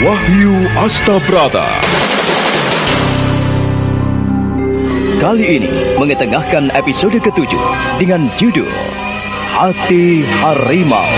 Wahyu Astabrata. Kali ini mengetengahkan episode ke-7 dengan judul Hati Harimau.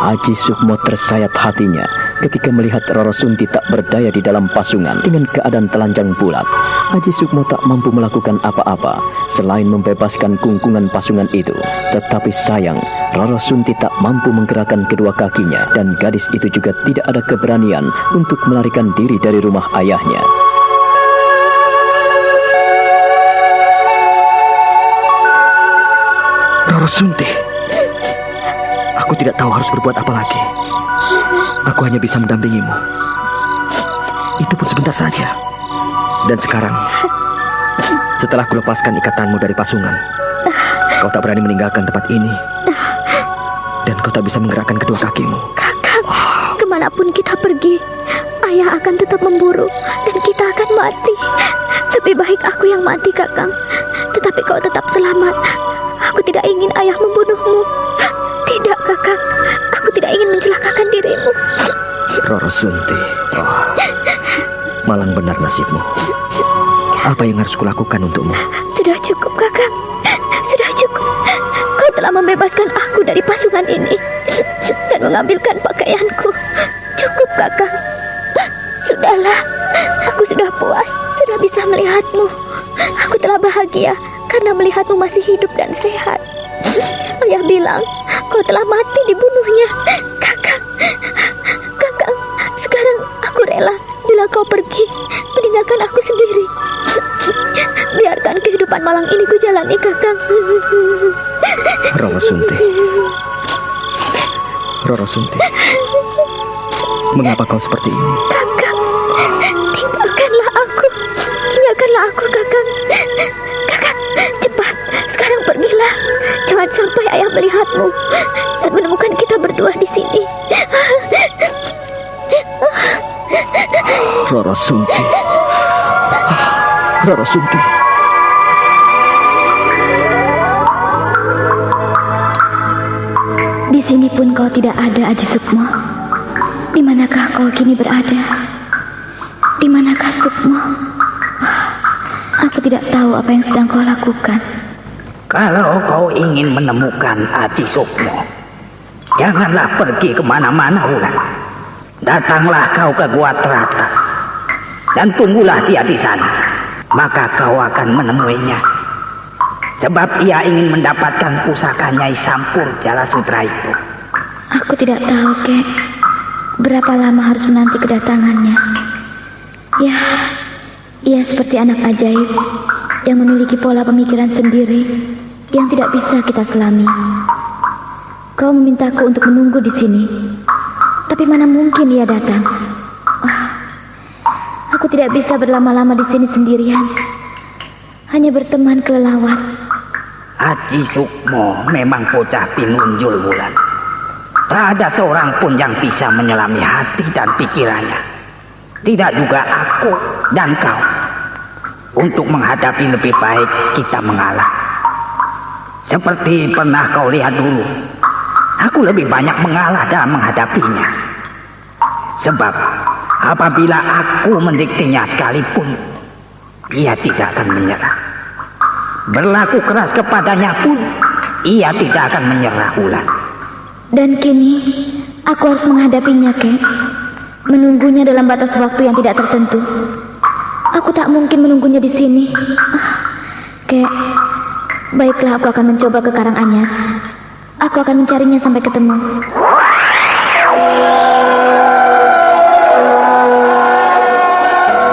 Aji Sukmo tersayat hatinya ketika melihat Roro Sunti tak berdaya di dalam pasungan dengan keadaan telanjang bulat. Aji Sukmo tak mampu melakukan apa-apa selain membebaskan kungkungan pasungan itu. Tetapi sayang, Roro Sunti tak mampu menggerakkan kedua kakinya dan gadis itu juga tidak ada keberanian untuk melarikan diri dari rumah ayahnya. Roro Sunti, aku tidak tahu harus berbuat apa lagi. Aku hanya bisa mendampingimu. Itu pun sebentar saja. Dan sekarang, setelah kulepaskan ikatanmu dari pasungan, kau tak berani meninggalkan tempat ini. Dan kau tak bisa menggerakkan kedua kakimu. Kakang, kemanapun kita pergi, ayah akan tetap memburu dan kita akan mati. Lebih baik aku yang mati, Kakang. Tetapi kau tetap selamat. Aku tidak ingin ayah membunuhmu. Tidak, Kakang. Aku tidak ingin mencelakakan dirimu. Roro Sunti, malang benar nasibmu. Apa yang harus kulakukan untukmu? Sudah cukup, Kakang. Sudah cukup. Kau telah membebaskan aku dari pasungan ini dan mengambilkan pakaianku. Cukup, Kakang. Sudahlah. Aku sudah puas. Sudah bisa melihatmu. Aku telah bahagia karena melihatmu masih hidup dan sehat. Ayah bilang kau telah mati dibunuhnya. Kakang, sekarang aku rela bila kau pergi meninggalkan aku sendiri. Biarkan kehidupan malang ini ku jalani, Kakang. Roro Sunti, mengapa kau seperti ini? Kakang, tinggalkanlah aku, Kakang. Kakang, cepat, sekarang pergilah. Jangan sampai ayah melihatmu dan menemukan kita berdua di sini. Roro Sunti. Di sini pun kau tidak ada, Aji Sukmo. Di manakah kau kini berada? Di manakah Sukmo? Aku tidak tahu apa yang sedang kau lakukan. Kalau kau ingin menemukan Aji Sukmo, janganlah pergi kemana-mana, Wulan. Datanglah kau ke Gua Trata dan tunggulah dia di sana. Maka kau akan menemuinya. Sebab ia ingin mendapatkan pusaka Nyai Sampur Jala Sutra itu. Aku tidak tahu, Kek. Berapa lama harus menanti kedatangannya? Ya, ia seperti anak ajaib yang memiliki pola pemikiran sendiri yang tidak bisa kita selami. Kau memintaku untuk menunggu di sini, tapi mana mungkin ia datang? Aku tidak bisa berlama-lama di sini sendirian, hanya berteman kelelawar. Aji Sukmo memang bocah pinunjul, Wulan. Tak ada seorang pun yang bisa menyelami hati dan pikirannya. Tidak juga aku dan kau. Untuk menghadapi lebih baik kita mengalah. Seperti pernah kau lihat dulu, aku lebih banyak mengalah dalam menghadapinya. Sebab apabila aku mendiktinya sekalipun, ia tidak akan menyerah. Berlaku keras kepadanya pun, ia tidak akan menyerah, Wulan. Dan kini aku harus menghadapinya, Kek. Menunggunya dalam batas waktu yang tidak tertentu. Aku tak mungkin menunggunya di sini. Kek, baiklah, aku akan mencoba ke Karanganyar. Aku akan mencarinya sampai ketemu.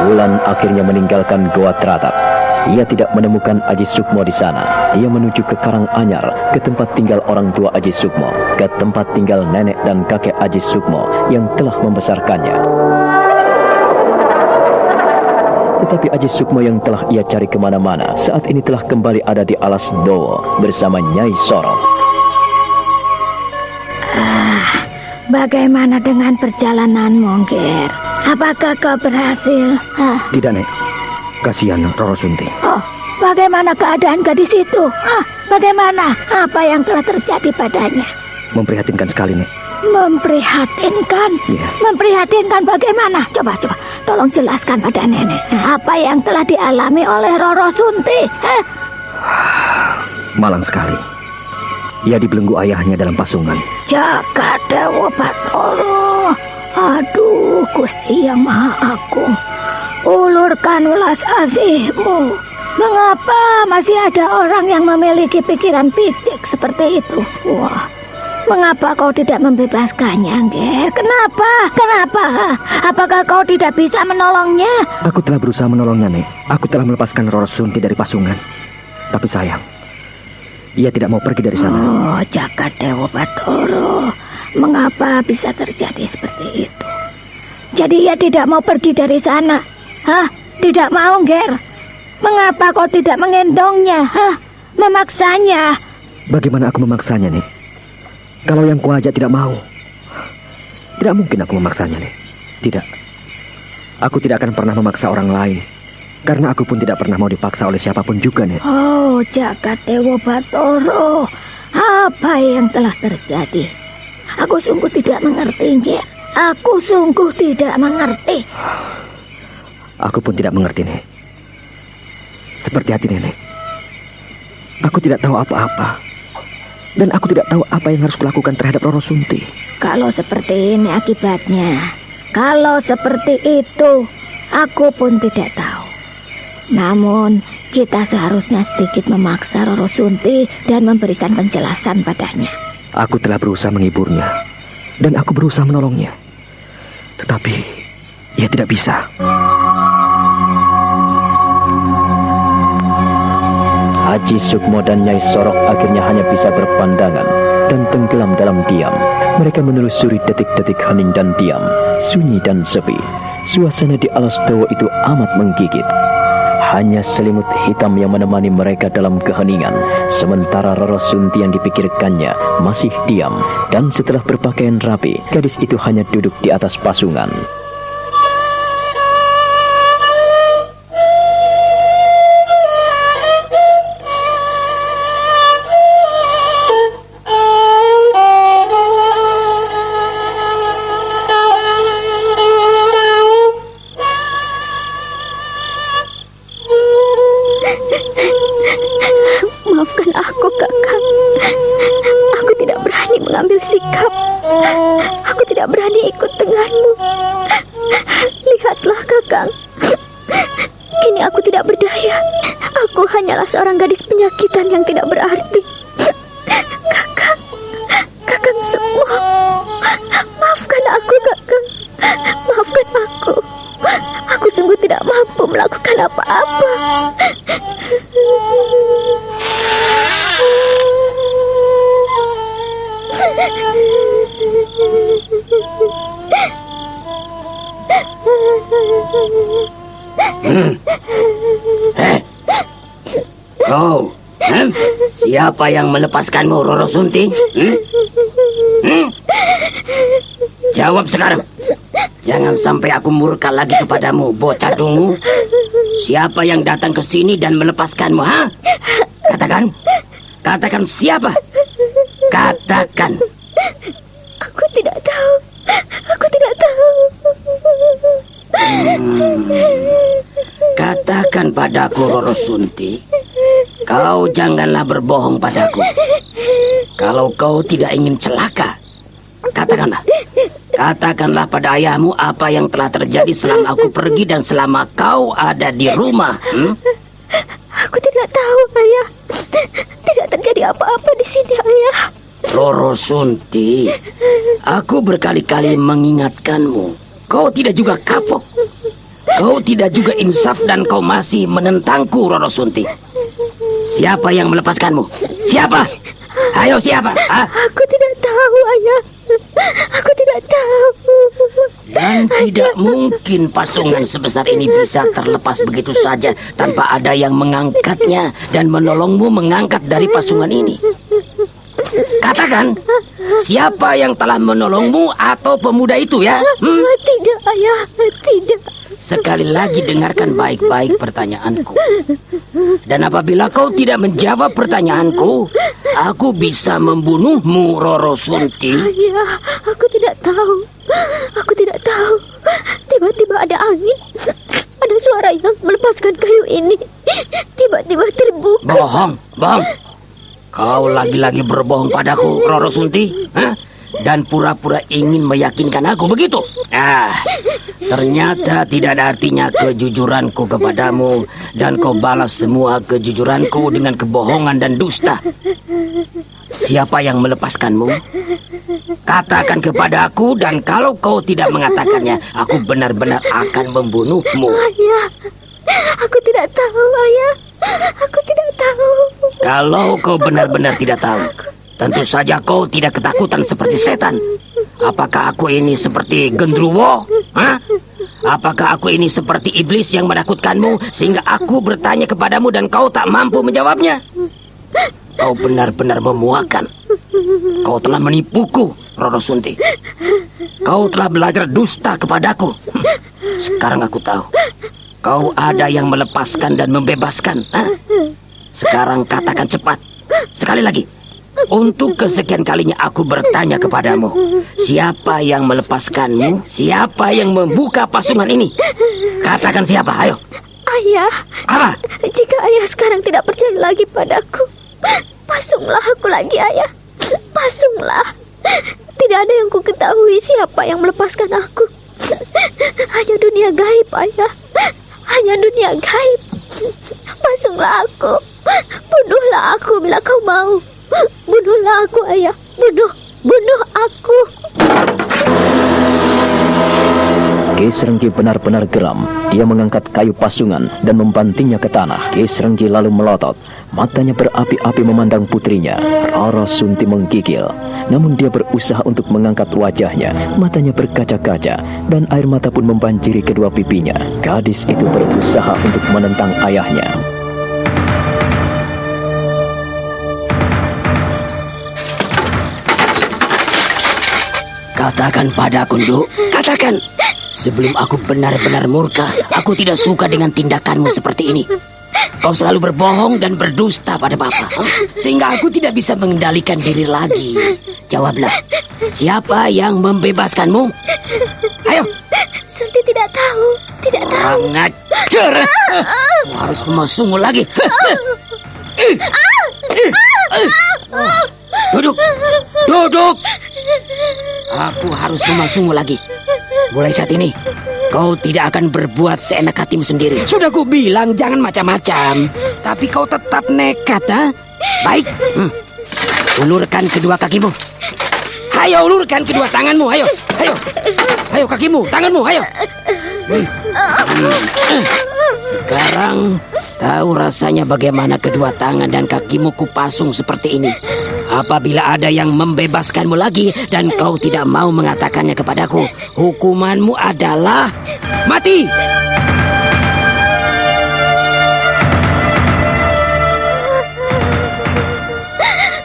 Wulan akhirnya meninggalkan Goa Tratap. Ia tidak menemukan Aji Sukmo di sana. Ia menuju ke Karanganyar, ke tempat tinggal orang tua Aji Sukmo, ke tempat tinggal nenek dan kakek Aji Sukmo yang telah membesarkannya. Tetapi Aji Sukmo yang telah ia cari kemana-mana saat ini telah kembali ada di Alas Dowo bersama Nyai Soro. Bagaimana dengan perjalananmu, Ger? Apakah kau berhasil? Tidak, Nek. Kasihan Roro Sunti. Oh, bagaimana keadaan gadis itu? Bagaimana? Apa yang telah terjadi padanya? Memprihatinkan sekali, Nek. Memprihatinkan? Iya. Memprihatinkan bagaimana? Coba, tolong jelaskan pada nenek. Apa yang telah dialami oleh Roro Sunti? Malang sekali. Ia dibelenggu ayahnya dalam pasungan. Jagat Dewa Batara. Aduh, Gusti Yang Maha Agung. Ulurkan welas asih-Mu. Mengapa masih ada orang yang memiliki pikiran picik seperti itu? Wah, mengapa kau tidak membebaskannya, Ger? Kenapa? Apakah kau tidak bisa menolongnya? Aku telah berusaha menolongnya, Nek. Aku telah melepaskan Roro Sunti dari pasungan. Tapi sayang, ia tidak mau pergi dari sana. Oh, Jagat Dewa Batara. Mengapa bisa terjadi seperti itu? Jadi ia tidak mau pergi dari sana? Tidak mau, Ger? Mengapa kau tidak mengendongnya? Memaksanya? Bagaimana aku memaksanya, Nek? Kalau yang kuajak tidak mau. Tidak mungkin aku memaksanya, Nek. Tidak. Aku tidak akan pernah memaksa orang lain. Karena aku pun tidak pernah mau dipaksa oleh siapapun juga, Nek. Oh, Jagat Dewa Batara. Apa yang telah terjadi? Aku sungguh tidak mengerti, Ger. Aku sungguh tidak mengerti. Aku pun tidak mengerti, Nek. Seperti hati nenek. Aku tidak tahu apa-apa. Dan aku tidak tahu apa yang harus kulakukan terhadap Roro Sunti. Kalau seperti ini akibatnya. Kalau seperti itu, aku pun tidak tahu. Namun, kita seharusnya sedikit memaksa Roro Sunti dan memberikan penjelasan padanya. Aku telah berusaha menghiburnya. Dan aku berusaha menolongnya. Tetapi, ia tidak bisa. Haji Sukmo dan Nyai Sorok akhirnya hanya bisa berpandangan dan tenggelam dalam diam. Mereka menelusuri detik-detik hening dan diam, sunyi dan sepi. Suasana di alas Dawa itu amat menggigit. Hanya selimut hitam yang menemani mereka dalam keheningan. Sementara Roro Sunti yang dipikirkannya masih diam. Dan setelah berpakaian rapi, gadis itu hanya duduk di atas pasungan. Maafkan aku, Kakang. Aku tidak berani mengambil sikap. Aku tidak berani ikut denganmu. Lihatlah, Kakang. Kini aku tidak berdaya. Aku hanyalah seorang gadis penyakitan yang tidak berarti. Kakang Sukmo. Maafkan aku, Kakang. Maafkan aku. Aku sungguh tidak mampu melakukan apa-apa. Kau, siapa yang melepaskanmu, Roro Sunti? Jawab sekarang. Jangan sampai aku murka lagi kepadamu, bocah dungu. Siapa yang datang ke sini dan melepaskanmu, ha? Katakan siapa? Katakan. Aku tidak tahu. Katakan padaku, Roro Sunti. Kau janganlah berbohong padaku. Kalau kau tidak ingin celaka, katakanlah. Katakanlah pada ayahmu apa yang telah terjadi selama aku pergi dan selama kau ada di rumah. Aku tidak tahu, Ayah. Tidak terjadi apa-apa di sini, Ayah. Roro Sunti, aku berkali-kali mengingatkanmu. Kau tidak juga kapok. Kau tidak juga insaf dan kau masih menentangku, Roro Sunti. Siapa yang melepaskanmu? Siapa? Ayo, siapa? Aku tidak tahu, Ayah. Aku tidak tahu. Dan tidak mungkin pasungan sebesar ini bisa terlepas begitu saja tanpa ada yang mengangkatnya dan menolongmu mengangkat dari pasungan ini. Katakan, siapa yang telah menolongmu atau pemuda itu, ya? Tidak, Ayah. Tidak. sekali lagi dengarkan baik-baik pertanyaanku. Dan apabila kau tidak menjawab pertanyaanku, aku bisa membunuhmu, Roro Sunti. Ayah, aku tidak tahu. Aku tidak tahu. Tiba-tiba ada angin. Ada suara yang melepaskan kayu ini. Tiba-tiba terbuka. Bohong. Kau lagi-lagi berbohong padaku, Roro Sunti. Hah? Dan pura-pura ingin meyakinkan aku, begitu? Ternyata tidak ada artinya kejujuranku kepadamu. Dan kau balas semua kejujuranku dengan kebohongan dan dusta. Siapa yang melepaskanmu? Katakan kepada aku, dan kalau kau tidak mengatakannya, aku benar-benar akan membunuhmu. Ayah, aku tidak tahu, Ayah. Aku tidak tahu. Kalau kau benar-benar tidak tahu, tentu saja kau tidak ketakutan seperti setan. Apakah aku ini seperti genderuwo? Hah? Apakah aku ini seperti iblis yang menakutkanmu sehingga aku bertanya kepadamu dan kau tak mampu menjawabnya? Kau benar-benar memuakan. Kau telah menipuku, Roro Sunti. Kau telah belajar dusta kepadaku. Sekarang aku tahu. Kau ada yang melepaskan dan membebaskan. Hah? Sekarang katakan cepat. Sekali lagi. Untuk kesekian kalinya aku bertanya kepadamu. Siapa yang melepaskanmu? Siapa yang membuka pasungan ini? Katakan siapa, ayo. Ayah. Apa? Jika Ayah sekarang tidak percaya lagi padaku, pasunglah aku lagi, Ayah. Pasunglah. Tidak ada yang ku ketahui siapa yang melepaskan aku. Hanya dunia gaib, Ayah. Hanya dunia gaib. Pasunglah aku. Bunuhlah aku bila kau mau. Bunuhlah aku, Ayah. Bunuh aku. Ki Srenggi benar-benar geram. Dia mengangkat kayu pasungan dan membantingnya ke tanah. Ki Srenggi lalu melotot. Matanya berapi-api memandang putrinya. Roro Sunti menggigil. Namun dia berusaha untuk mengangkat wajahnya. Matanya berkaca-kaca dan air mata pun membanjiri kedua pipinya. Gadis itu berusaha untuk menentang ayahnya. Katakan padaku, Nduk. Katakan. Sebelum aku benar-benar murka, aku tidak suka dengan tindakanmu seperti ini. Kau selalu berbohong dan berdusta pada Bapak, sehingga aku tidak bisa mengendalikan diri lagi. Jawablah, siapa yang membebaskanmu? Ayo. Sunti tidak tahu. Tidak tahu. Kurang ajar. Harus memasungmu lagi. Duduk. Aku harus memasungmu lagi. Mulai saat ini, kau tidak akan berbuat seenak hatimu sendiri. Sudah ku bilang jangan macam-macam. Tapi kau tetap nekat, ha? Baik. Ulurkan kedua kakimu. Ayo, ulurkan kedua tanganmu. Ayo. Kakimu, tanganmu, ayo. Sekarang tahu rasanya bagaimana kedua tangan dan kakimu kupasung seperti ini. Apabila ada yang membebaskanmu lagi dan kau tidak mau mengatakannya kepadaku, hukumanmu adalah mati.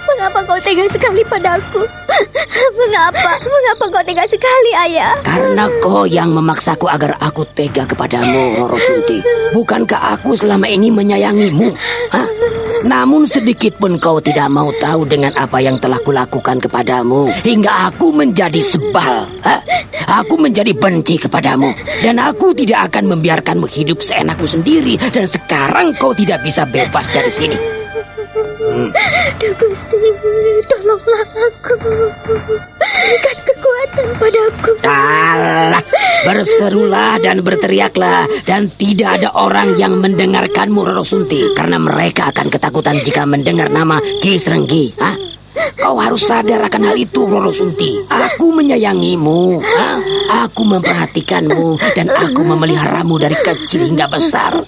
Mengapa kau tega sekali padaku? Mengapa kau tega sekali, Ayah? Karena kau yang memaksaku agar aku tega kepadamu, Roro Sunti. Bukankah aku selama ini menyayangimu? Hah? Namun sedikit pun kau tidak mau tahu dengan apa yang telah kulakukan kepadamu. Hingga aku menjadi sebal. Aku menjadi benci kepadamu. Dan aku tidak akan membiarkanmu hidup seenakmu sendiri. Dan sekarang kau tidak bisa bebas dari sini. Duh Gusti, tolonglah aku. Berikan kekuatan padaku. Alah, berserulah dan berteriaklah. Dan tidak ada orang yang mendengarkanmu, Roro Sunti. Karena mereka akan ketakutan jika mendengar nama Ki Srenggi. Kau harus sadar akan hal itu, Roro Sunti. Aku menyayangimu. Aku memperhatikanmu. Dan aku memeliharamu dari kecil hingga besar.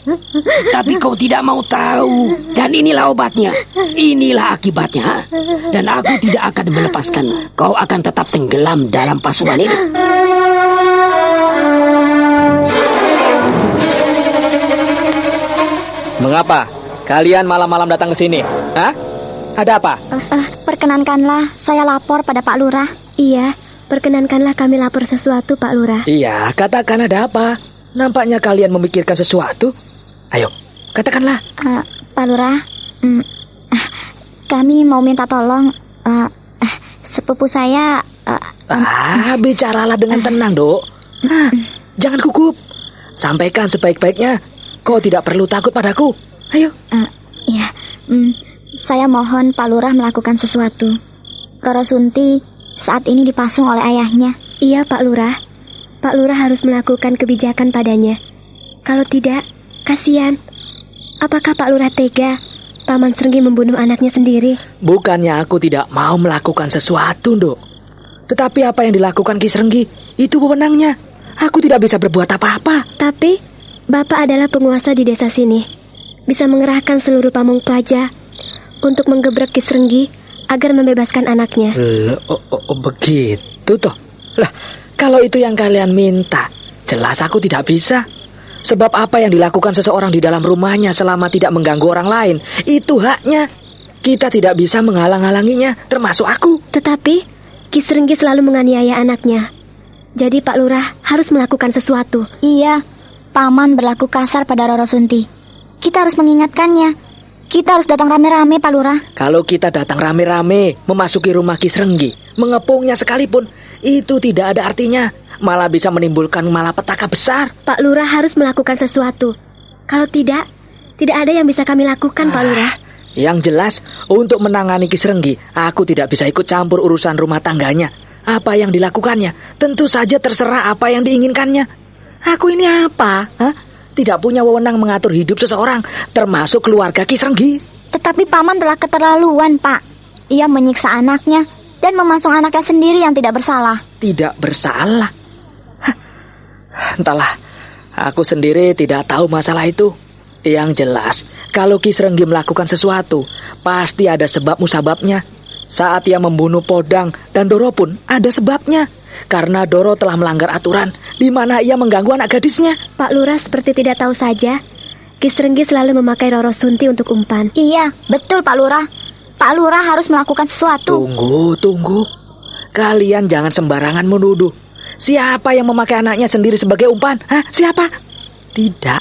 Tapi kau tidak mau tahu. Dan inilah obatnya. Inilah akibatnya. Dan aku tidak akan melepaskan. Kau akan tetap tenggelam dalam pasungan ini. Mengapa kalian malam-malam datang ke sini? Ada apa? Perkenankanlah, saya lapor pada Pak Lurah. Iya, perkenankanlah kami lapor sesuatu, Pak Lurah. Iya, katakan ada apa? Nampaknya kalian memikirkan sesuatu. Ayo, katakanlah. Pak Lurah, kami mau minta tolong. Sepupu saya. Bicaralah dengan tenang, Dok. Jangan gugup. Sampaikan sebaik-baiknya. Kau tidak perlu takut padaku. Ayo. Ya, saya mohon Pak Lurah melakukan sesuatu. Roro Sunti saat ini dipasung oleh ayahnya. Iya, Pak Lurah. Pak Lurah harus melakukan kebijakan padanya. Kalau tidak, kasihan. Apakah Pak Lurah tega Paman Srenggi membunuh anaknya sendiri? Bukannya aku tidak mau melakukan sesuatu, Dok. Tetapi apa yang dilakukan Ki Srenggi, itu wewenangnya. Aku tidak bisa berbuat apa-apa. Tapi, Bapak adalah penguasa di desa sini. Bisa mengerahkan seluruh pamung praja untuk menggebrek Ki Srenggi agar membebaskan anaknya. Begitu toh. Lah, kalau itu yang kalian minta, jelas aku tidak bisa. Sebab apa yang dilakukan seseorang di dalam rumahnya selama tidak mengganggu orang lain, itu haknya. Kita tidak bisa menghalang-halanginya, termasuk aku. Tetapi, Ki Srenggi selalu menganiaya anaknya. Jadi Pak Lurah harus melakukan sesuatu. Iya, Paman berlaku kasar pada Roro Sunti. Kita harus mengingatkannya. Kita harus datang rame-rame, Pak Lurah. Kalau kita datang rame-rame, memasuki rumah Ki Srenggi, mengepungnya sekalipun, itu tidak ada artinya. Malah bisa menimbulkan malapetaka besar. Pak Lurah harus melakukan sesuatu. Kalau tidak ada yang bisa kami lakukan, Pak Lurah. Yang jelas, untuk menangani Ki Srenggi, aku tidak bisa ikut campur urusan rumah tangganya. Apa yang dilakukannya, tentu saja terserah apa yang diinginkannya. Aku ini apa? Tidak punya wewenang mengatur hidup seseorang, termasuk keluarga Ki Srenggi. Tetapi Paman telah keterlaluan, Pak. Ia menyiksa anaknya dan memasung anaknya sendiri yang tidak bersalah. Tidak bersalah? Entahlah, aku sendiri tidak tahu masalah itu. Yang jelas, kalau Ki Srenggi melakukan sesuatu, pasti ada sebab musababnya. Saat ia membunuh Podang dan Doro pun ada sebabnya. Karena Doro telah melanggar aturan, di mana ia mengganggu anak gadisnya. Pak Lurah seperti tidak tahu saja. Ki Srenggi selalu memakai Roro Sunti untuk umpan. Iya, betul Pak Lurah. Pak Lurah harus melakukan sesuatu. Tunggu. Kalian jangan sembarangan menuduh. Siapa yang memakai anaknya sendiri sebagai umpan? Siapa? Tidak.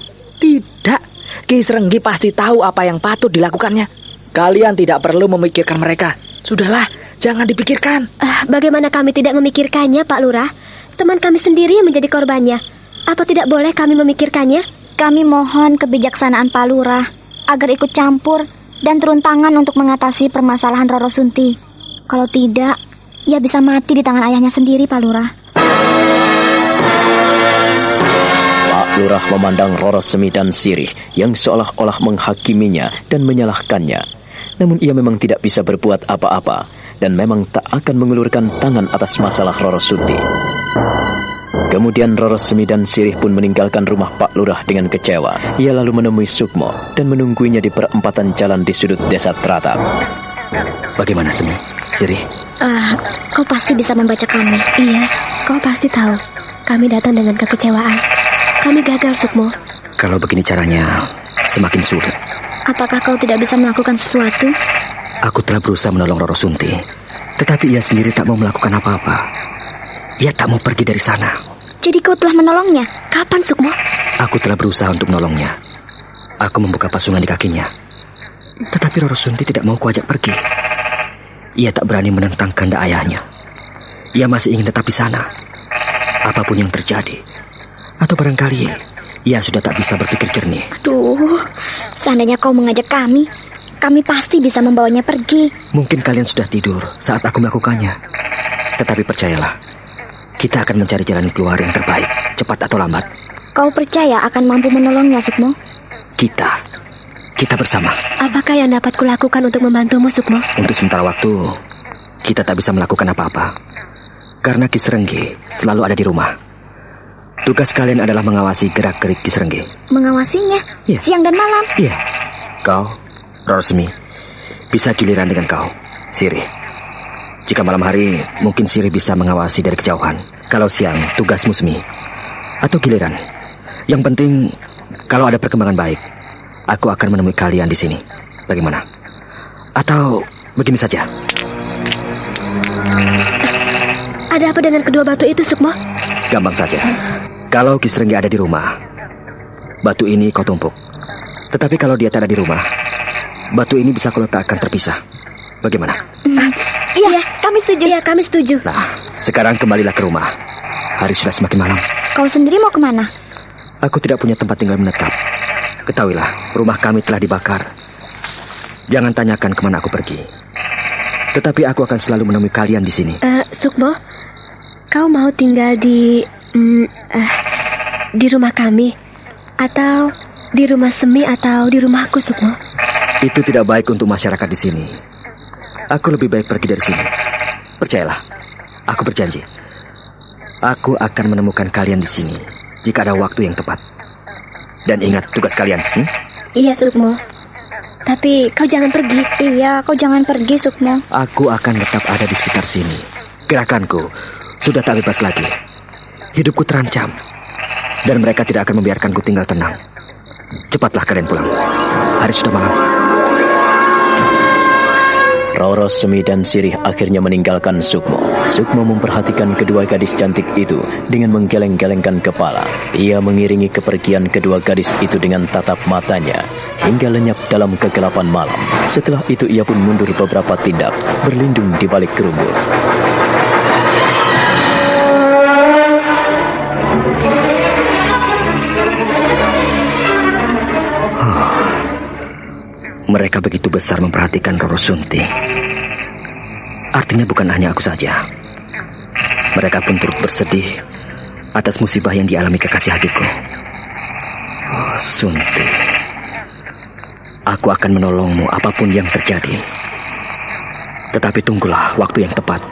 Ki Srenggi pasti tahu apa yang patut dilakukannya. Kalian tidak perlu memikirkan mereka. Sudahlah, jangan dipikirkan. Bagaimana kami tidak memikirkannya, Pak Lurah? Teman kami sendiri yang menjadi korbannya. Apa tidak boleh kami memikirkannya? Kami mohon kebijaksanaan Pak Lurah agar ikut campur dan turun tangan untuk mengatasi permasalahan Roro Sunti. Kalau tidak, ia bisa mati di tangan ayahnya sendiri, Pak Lurah. Pak Lurah memandang Roro Semi dan Sirih yang seolah-olah menghakiminya dan menyalahkannya. Namun ia memang tidak bisa berbuat apa-apa dan memang tak akan mengulurkan tangan atas masalah Roro Sunti. Kemudian Roro Semi dan Sirih pun meninggalkan rumah Pak Lurah dengan kecewa. Ia lalu menemui Sukmo dan menungguinya di perempatan jalan di sudut desa Tratap. Bagaimana Semi? Sirih? Kau pasti bisa membaca kami. Iya, kau pasti tahu. Kami datang dengan kekecewaan. Kami gagal, Sukmo. Kalau begini caranya, semakin sulit. Apakah kau tidak bisa melakukan sesuatu? Aku telah berusaha menolong Roro Sunti, tetapi ia sendiri tak mau melakukan apa-apa. Ia tak mau pergi dari sana. Jadi kau telah menolongnya? Kapan, Sukmo? Aku telah berusaha untuk menolongnya. Aku membuka pasungan di kakinya. Tetapi Roro Sunti tidak mau kuajak pergi. Ia tak berani menentang kehendak ayahnya. Ia masih ingin tetap di sana. Apapun yang terjadi. Atau barangkali ia sudah tak bisa berpikir jernih. Seandainya kau mengajak kami pasti bisa membawanya pergi. Mungkin kalian sudah tidur saat aku melakukannya. Tetapi percayalah, kita akan mencari jalan keluar yang terbaik, cepat atau lambat. Kau percaya akan mampu menolongnya, Sukmo? Kita bersama. Apakah yang dapat kulakukan untuk membantumu, Sukmo? Untuk sementara waktu, kita tak bisa melakukan apa-apa. Karena Ki Srenggi selalu ada di rumah. Tugas kalian adalah mengawasi gerak-gerik Ki Srenggi. Mengawasinya? Iya. Siang dan malam? Iya. Kau, Roro Semi, bisa giliran dengan kau, Sirih. Jika malam hari, mungkin Sirih bisa mengawasi dari kejauhan. Kalau siang, tugasmu Semi. Atau giliran. Yang penting, kalau ada perkembangan baik, aku akan menemui kalian di sini. Bagaimana? Atau begini saja. Ada apa dengan kedua batu itu, Sukmo? Gampang saja. Kalau Kisrenggi ada di rumah, batu ini kau tumpuk. Tetapi kalau dia tak ada di rumah, batu ini bisa kau letakkan terpisah. Bagaimana? Iya, kami setuju. Iya, kami setuju. Nah, sekarang kembalilah ke rumah. Hari sudah semakin malam. Kau sendiri mau kemana? Aku tidak punya tempat tinggal menetap. Ketahuilah, rumah kami telah dibakar. Jangan tanyakan kemana aku pergi. Tetapi aku akan selalu menemui kalian di sini. Sukmo, kau mau tinggal di rumah kami, atau di rumah Semi, atau di rumahku, Sukmo? Itu tidak baik untuk masyarakat di sini. Aku lebih baik pergi dari sini. Percayalah, aku berjanji. Aku akan menemukan kalian di sini jika ada waktu yang tepat. Dan ingat tugas kalian. Iya, Sukmo. Tapi kau jangan pergi. Iya, kau jangan pergi, Sukmo. Aku akan tetap ada di sekitar sini. Gerakanku sudah tak bebas lagi. Hidupku terancam. Dan mereka tidak akan membiarkanku tinggal tenang. Cepatlah kalian pulang. Hari sudah malam. Roro, Semi, dan Sirih akhirnya meninggalkan Sukmo. Sukmo memperhatikan kedua gadis cantik itu dengan menggeleng-gelengkan kepala. Ia mengiringi kepergian kedua gadis itu dengan tatap matanya hingga lenyap dalam kegelapan malam. Setelah itu ia pun mundur beberapa tindak, berlindung di balik kerumbu. Mereka begitu besar memperhatikan Roro Sunti. Artinya bukan hanya aku saja. Mereka pun turut bersedih atas musibah yang dialami kekasih hatiku. Oh, Sunti, aku akan menolongmu apapun yang terjadi. Tetapi tunggulah waktu yang tepat.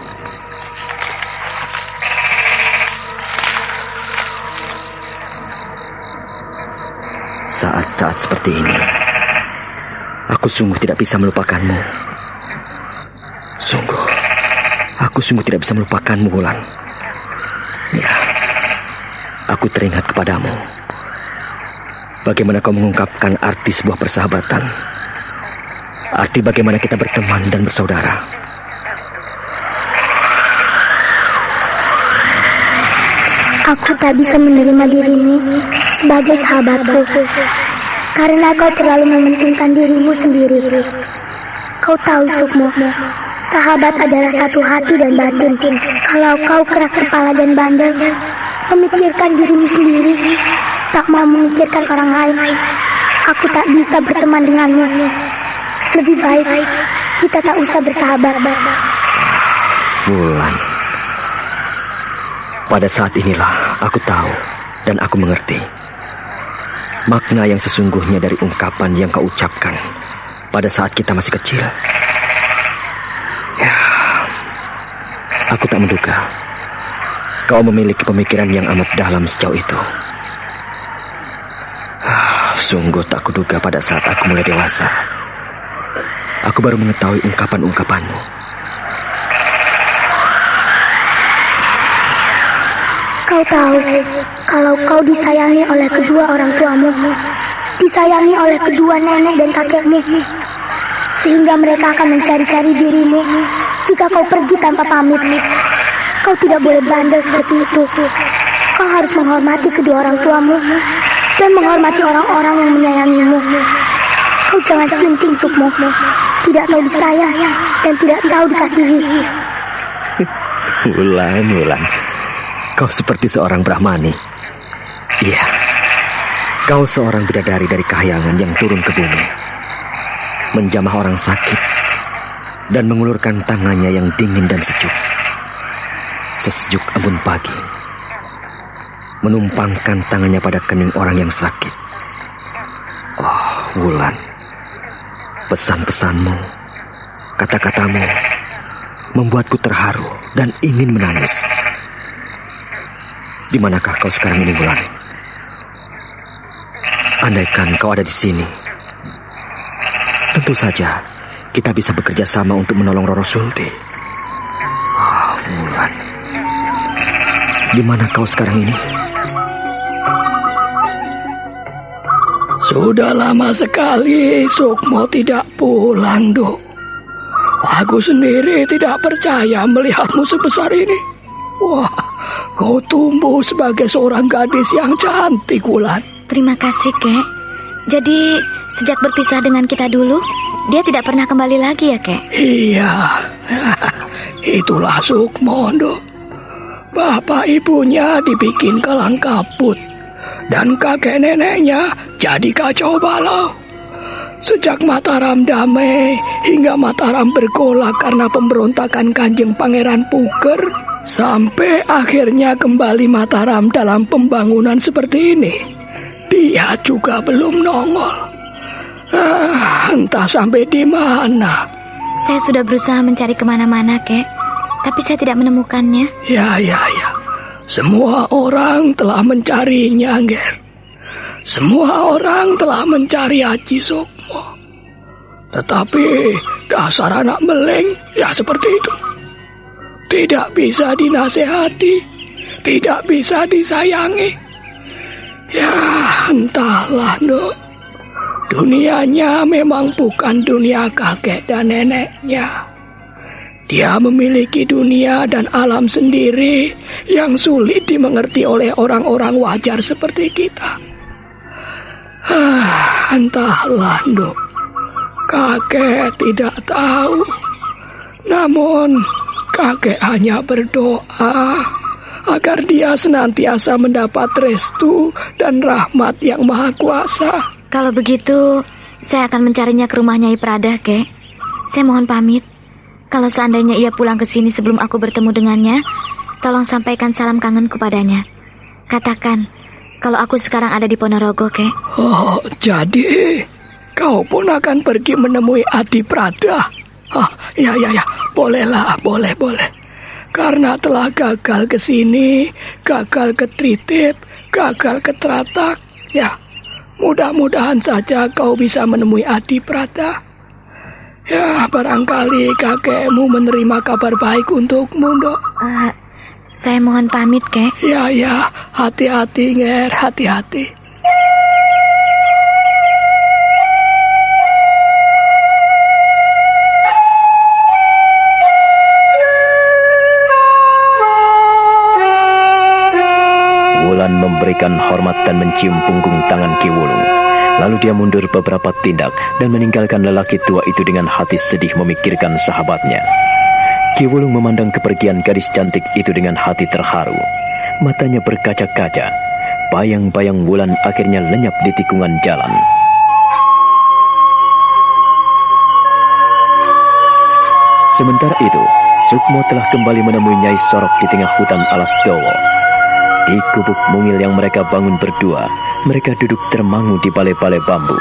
Saat-saat seperti ini, aku sungguh tidak bisa melupakanmu. Aku sungguh tidak bisa melupakanmu, Wulan. Ya, aku teringat kepadamu. Bagaimana kau mengungkapkan arti sebuah persahabatan. Arti bagaimana kita berteman dan bersaudara. Aku tak bisa menerima dirimu sebagai sahabatku. Karena kau terlalu mementingkan dirimu sendiri. Kau tahu, Sukmo, sahabat adalah satu hati dan batin. Kalau kau keras kepala dan bandel, memikirkan dirimu sendiri, tak mau memikirkan orang lain, aku tak bisa berteman denganmu. Lebih baik kita tak usah bersahabat. Wulan, pada saat inilah aku tahu dan aku mengerti makna yang sesungguhnya dari ungkapan yang kau ucapkan pada saat kita masih kecil. Ya, aku tak menduga kau memiliki pemikiran yang amat dalam sejauh itu. Sungguh tak kuduga pada saat aku mulai dewasa. Aku baru mengetahui ungkapan-ungkapanmu. Kau tahu, kalau kau disayangi oleh kedua orang tuamu, disayangi oleh kedua nenek dan kakekmu, sehingga mereka akan mencari-cari dirimu jika kau pergi tanpa pamit. Kau tidak boleh bandel seperti itu. Kau harus menghormati kedua orang tuamu dan menghormati orang-orang yang menyayangimu. Kau jangan sinting, Sukmo. Tidak tahu disayang dan tidak tahu dikasihi. Wulan, kau seperti seorang Brahmani. Iya, kau seorang bidadari dari kahyangan yang turun ke bumi, menjamah orang sakit dan mengulurkan tangannya yang dingin dan sejuk, sesejuk embun pagi, menumpangkan tangannya pada kening orang yang sakit. Oh, Wulan, pesan-pesanmu, kata-katamu membuatku terharu dan ingin menangis. Di manakah kau sekarang ini, Wulan? Andaikan kau ada di sini, tentu saja kita bisa bekerja sama untuk menolong Roro Sunti. Oh, Wulan, di mana kau sekarang ini? Sudah lama sekali Sukmo tidak pulang, Duk. Aku sendiri tidak percaya melihatmu sebesar ini. Wah, Kau tumbuh sebagai seorang gadis yang cantik, Wulan. Terima kasih, Kek. Jadi, sejak berpisah dengan kita dulu, dia tidak pernah kembali lagi ya, Kek? Iya, itulah Sukmo, Nduk. Bapak ibunya dibikin kalang kabut, dan kakek neneknya jadi kacau balau. Sejak Mataram damai hingga Mataram bergolak karena pemberontakan Kanjeng Pangeran Puger, sampai akhirnya kembali Mataram dalam pembangunan seperti ini, dia juga belum nongol. Entah sampai di mana. Saya sudah berusaha mencari kemana-mana, Kek, tapi saya tidak menemukannya. Ya. Semua orang telah mencarinya, Nger. Semua orang telah mencari Haji Sukmo. Tetapi dasar anak meleng ya seperti itu. Tidak bisa dinasehati, tidak bisa disayangi. Ya, entahlah, Nduk. Dunianya memang bukan dunia kakek dan neneknya. Dia memiliki dunia dan alam sendiri yang sulit dimengerti oleh orang-orang wajar seperti kita. Entahlah, Nduk. Kakek tidak tahu. Namun, kakek hanya berdoa agar dia senantiasa mendapat restu dan rahmat yang maha kuasa. Kalau begitu, saya akan mencarinya ke rumahnya Nyai Prada, Kek. Saya mohon pamit. Kalau seandainya ia pulang ke sini sebelum aku bertemu dengannya, tolong sampaikan salam kangen kepadanya. Katakan, kalau aku sekarang ada di Ponorogo, Kek. Oh, jadi kau pun akan pergi menemui Adi Prada? Ya. Bolehlah, boleh. Karena telah gagal ke sini, gagal ke Tritip, gagal ke Tratak, ya. Mudah-mudahan saja kau bisa menemui Adi Prada. Ya, barangkali kakekmu menerima kabar baik untukmu, Nduk. Saya mohon pamit, Kek. Ya, hati-hati, Nger, hati-hati. Wulan memberikan hormat dan mencium punggung tangan Ki Wulung. Lalu dia mundur beberapa tindak dan meninggalkan lelaki tua itu dengan hati sedih memikirkan sahabatnya. Ki Wulung memandang kepergian gadis cantik itu dengan hati terharu. Matanya berkaca-kaca. Bayang-bayang Wulan akhirnya lenyap di tikungan jalan. Sementara itu, Sukmo telah kembali menemui Nyai Sorok di tengah hutan alas Dowo. Di gubuk mungil yang mereka bangun berdua, mereka duduk termangu di balai-balai bambu.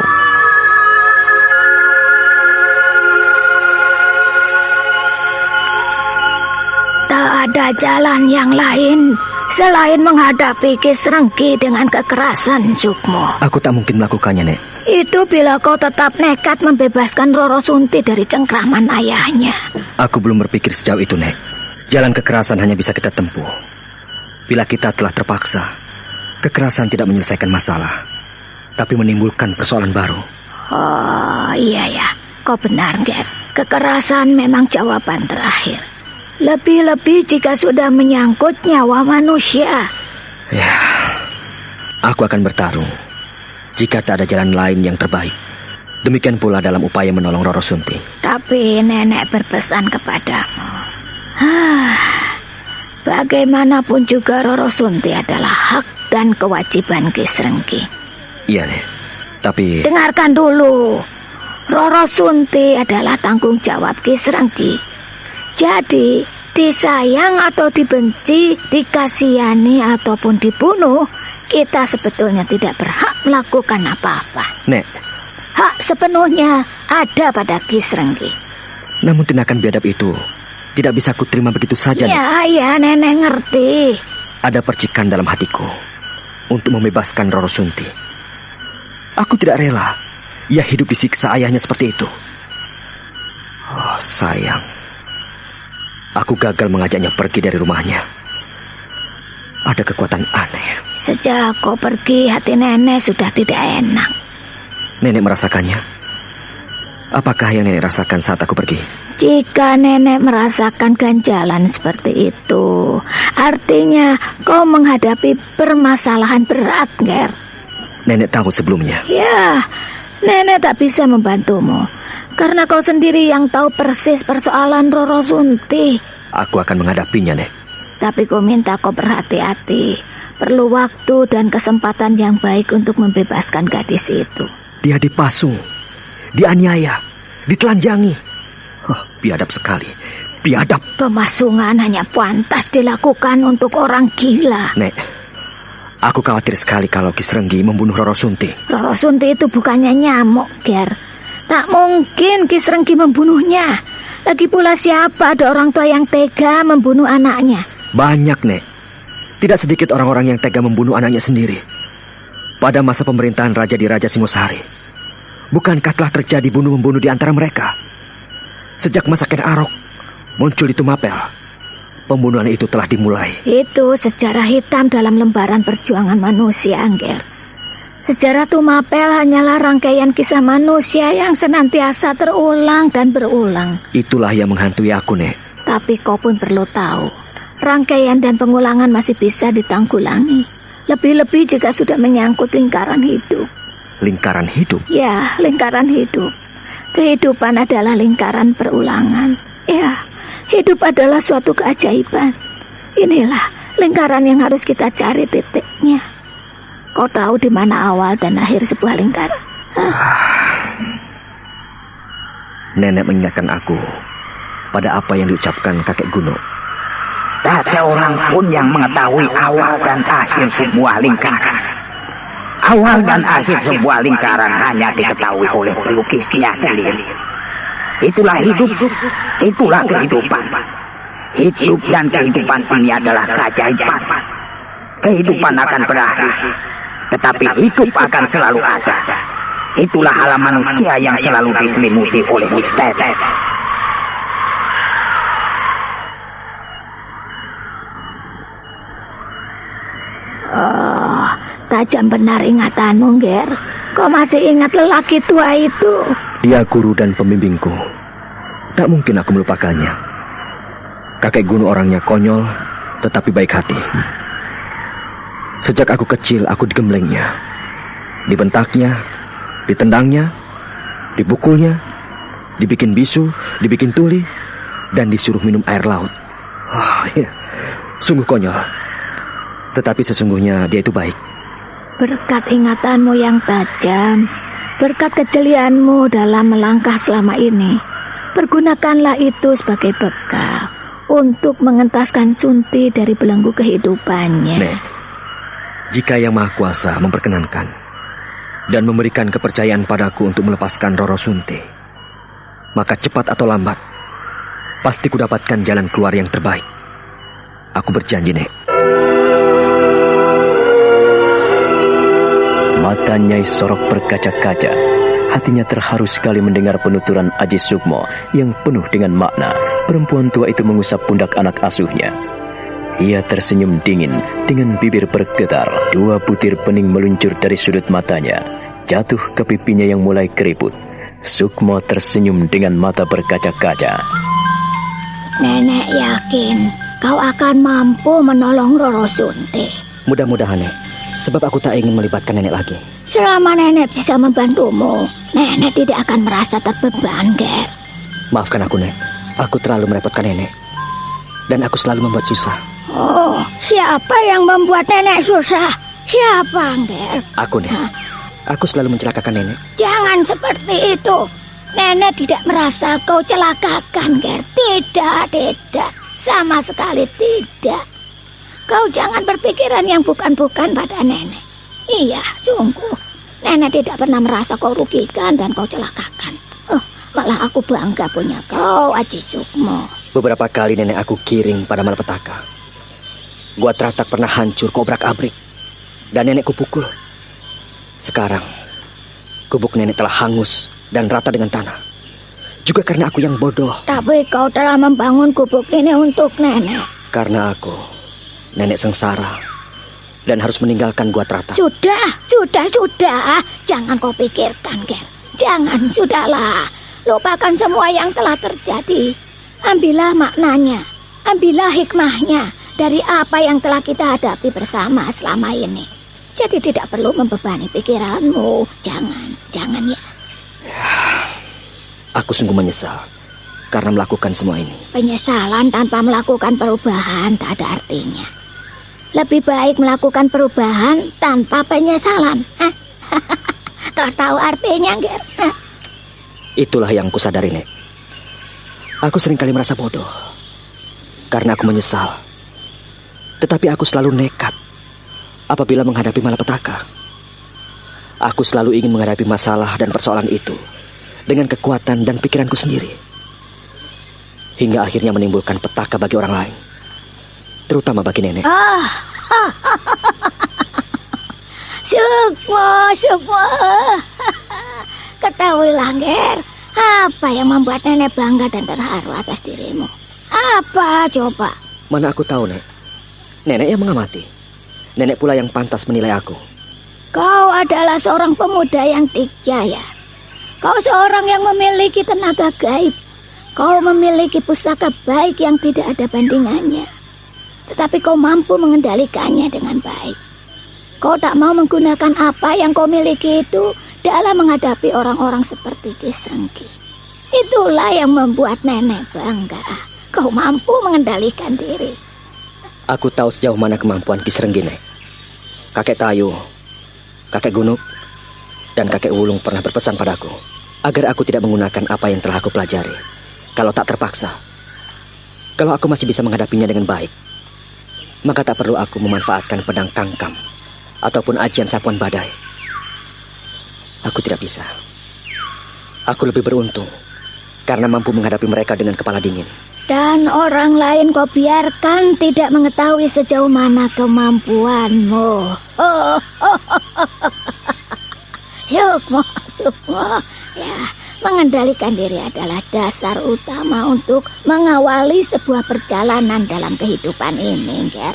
Tak ada jalan yang lain selain menghadapi Ki Srengki dengan kekerasan, Sukmo. Aku tak mungkin melakukannya, Nek. Itu bila kau tetap nekat membebaskan Roro Sunti dari cengkraman ayahnya. Aku belum berpikir sejauh itu, Nek. Jalan kekerasan hanya bisa kita tempuh bila kita telah terpaksa. Kekerasan tidak menyelesaikan masalah, tapi menimbulkan persoalan baru. Oh, iya ya. Kau benar, Ger. Kekerasan memang jawaban terakhir. Lebih-lebih jika sudah menyangkut nyawa manusia. Ya, aku akan bertarung jika tak ada jalan lain yang terbaik. Demikian pula dalam upaya menolong Roro Sunti. Tapi nenek berpesan kepadamu. Bagaimanapun juga Roro Sunti adalah hak dan kewajiban Ki Srengki. Iya, Nek. Tapi... Dengarkan dulu. Roro Sunti adalah tanggung jawab Ki Srengki. Jadi, disayang atau dibenci, dikasihani ataupun dibunuh, kita sebetulnya tidak berhak melakukan apa-apa. Nek. Hak sepenuhnya ada pada Ki Srengki. Namun tindakan biadab itu tidak bisa aku terima begitu saja, Nek. Ya, nenek ngerti. Ada percikan dalam hatiku untuk membebaskan Roro Sunti. Aku tidak rela ia hidup disiksa ayahnya seperti itu. Oh, sayang. Aku gagal mengajaknya pergi dari rumahnya. Ada kekuatan aneh. Sejak kau pergi, hati nenek sudah tidak enak. Nenek merasakannya. Apakah yang nenek rasakan saat aku pergi? Jika nenek merasakan ganjalan seperti itu, artinya kau menghadapi permasalahan berat, Ger. Nenek tahu sebelumnya. Ya, nenek tak bisa membantumu. Karena kau sendiri yang tahu persis persoalan Roro Sunti. Aku akan menghadapinya, Nek. Tapi ku minta kau berhati-hati. Perlu waktu dan kesempatan yang baik untuk membebaskan gadis itu. Dia dipasung, dianiaya, ditelanjangi. Biadab sekali, biadab. Pemasungan hanya pantas dilakukan untuk orang gila. Nek, aku khawatir sekali kalau Ki Srenggi membunuh Roro Sunti. Roro Sunti itu bukannya nyamuk, Ger. Tak mungkin Ki Srenggi membunuhnya. Lagi pula siapa ada orang tua yang tega membunuh anaknya? Banyak, Nek. Tidak sedikit orang-orang yang tega membunuh anaknya sendiri. Pada masa pemerintahan Raja di Raja Singosari, bukankah telah terjadi bunuh-membunuh di antara mereka? Sejak masa Ken Arok muncul di Tumapel, pembunuhan itu telah dimulai. Itu sejarah hitam dalam lembaran perjuangan manusia, Angger. Sejarah Tumapel hanyalah rangkaian kisah manusia yang senantiasa terulang dan berulang. Itulah yang menghantui aku, Nek. Tapi kau pun perlu tahu, rangkaian dan pengulangan masih bisa ditanggulangi. Lebih-lebih jika sudah menyangkut lingkaran hidup. Lingkaran hidup? Ya, lingkaran hidup. Kehidupan adalah lingkaran perulangan. Ya, hidup adalah suatu keajaiban. Inilah lingkaran yang harus kita cari titiknya. Kau tahu di mana awal dan akhir sebuah lingkaran? Nenek mengingatkan aku pada apa yang diucapkan kakek Guno. Tak seorang pun yang mengetahui awal dan akhir sebuah lingkaran. Awal dan akhir sebuah lingkaran hanya diketahui oleh pelukisnya sendiri. Itulah hidup, itulah kehidupan. Hidup dan kehidupan ini adalah keajaiban. Kehidupan akan berakhir, tetapi hidup akan selalu ada. Itulah alam manusia yang selalu diselimuti oleh misteri. Oh, tajam benar ingatanmu, Ger. Kau masih ingat lelaki tua itu? Dia guru dan pembimbingku. Tak mungkin aku melupakannya. Kakek Guno orangnya konyol, tetapi baik hati. Sejak aku kecil, aku digemblengnya. Dibentaknya, ditendangnya, dipukulnya, dibikin bisu, dibikin tuli, dan disuruh minum air laut. Ya, sungguh konyol. Tetapi sesungguhnya dia itu baik. Berkat ingatanmu yang tajam, berkat kejelianmu dalam melangkah selama ini, pergunakanlah itu sebagai bekal untuk mengentaskan Sunti dari belenggu kehidupannya. Nek, jika Yang Maha Kuasa memperkenankan dan memberikan kepercayaan padaku untuk melepaskan Roro Sunti, maka cepat atau lambat pasti kudapatkan jalan keluar yang terbaik. Aku berjanji, Nek. Mata Nyai Sorok berkaca-kaca. Hatinya terharu sekali mendengar penuturan Aji Sukmo yang penuh dengan makna. Perempuan tua itu mengusap pundak anak asuhnya. Ia tersenyum dingin dengan bibir bergetar. 2 butir pening meluncur dari sudut matanya, jatuh ke pipinya yang mulai keriput. Sukmo tersenyum dengan mata berkaca-kaca. Nenek yakin kau akan mampu menolong Roro Sunti. Mudah-mudahan, Nek. Sebab aku tak ingin melibatkan nenek lagi. Selama nenek bisa membantumu, nenek tidak akan merasa terbeban, Ger. Maafkan aku, Nek. Aku terlalu merepotkan nenek. Dan aku selalu membuat susah. Oh, siapa yang membuat nenek susah? Siapa, Ger? Aku, Nek. Aku selalu mencelakakan nenek. Jangan seperti itu. Nenek tidak merasa kau celakakan, Ger. Tidak. Sama sekali tidak. Kau jangan berpikiran yang bukan-bukan pada nenek. Iya, sungguh. Nenek tidak pernah merasa kau rugikan dan kau celakakan. Malah aku bangga punya kau, Aji Sukmo. Beberapa kali nenek aku kiring pada malapetaka. Gua Teratak pernah hancur kobrak-abrik. Dan nenekku pukul. Sekarang, gubuk nenek telah hangus dan rata dengan tanah. Juga karena aku yang bodoh. Tapi kau telah membangun gubuk ini untuk nenek. Karena aku, nenek sengsara dan harus meninggalkan Gua Teratak. Sudah. Jangan kau pikirkan, Ger. Jangan, sudahlah. Lupakan semua yang telah terjadi. Ambillah maknanya, ambillah hikmahnya dari apa yang telah kita hadapi bersama selama ini. Jadi tidak perlu membebani pikiranmu. Jangan ya. Aku sungguh menyesal karena melakukan semua ini. Penyesalan tanpa melakukan perubahan tak ada artinya. Lebih baik melakukan perubahan tanpa penyesalan. Kau tahu artinya, Ger? Itulah yang kusadari, Nek. Aku seringkali merasa bodoh karena aku menyesal. Tetapi aku selalu nekat apabila menghadapi malapetaka. Aku selalu ingin menghadapi masalah dan persoalan itu dengan kekuatan dan pikiranku sendiri. Hingga akhirnya menimbulkan petaka bagi orang lain. Terutama bagi nenek. Sukmo. Ketahuilah, Ger, apa yang membuat nenek bangga dan terharu atas dirimu? Apa coba? Mana aku tahu, Nek. Nenek yang mengamati. Nenek pula yang pantas menilai aku. Kau adalah seorang pemuda yang dikjaya. Kau seorang yang memiliki tenaga gaib. Kau memiliki pusaka baik yang tidak ada bandingannya. Tetapi kau mampu mengendalikannya dengan baik. Kau tak mau menggunakan apa yang kau miliki itu dalam menghadapi orang-orang seperti Ki Srenggi. Itulah yang membuat nenek bangga. Kau mampu mengendalikan diri. Aku tahu sejauh mana kemampuan Ki Srenggi, Nek. Kakek Tayu, kakek Gunuk, dan kakek Wulung pernah berpesan padaku agar aku tidak menggunakan apa yang telah aku pelajari. Kalau tak terpaksa, kalau aku masih bisa menghadapinya dengan baik, maka tak perlu aku memanfaatkan pedang kangkam ataupun ajian sapuan badai. Aku tidak bisa. Aku lebih beruntung karena mampu menghadapi mereka dengan kepala dingin. Dan orang lain kau biarkan tidak mengetahui sejauh mana kemampuanmu. Sukmo. Ya, mengendalikan diri adalah dasar utama untuk mengawali sebuah perjalanan dalam kehidupan ini, Ger.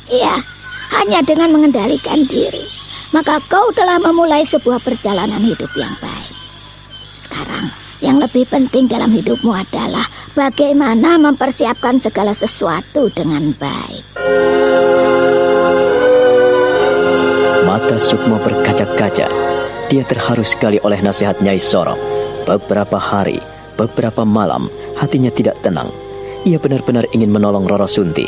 Iya, hanya dengan mengendalikan diri, maka kau telah memulai sebuah perjalanan hidup yang baik. Sekarang, yang lebih penting dalam hidupmu adalah bagaimana mempersiapkan segala sesuatu dengan baik. Mata Sukmo berkaca-kaca. Dia terharu sekali oleh nasihat Nyai Sorong. Beberapa hari, beberapa malam, hatinya tidak tenang. Ia benar-benar ingin menolong Roro Sunti,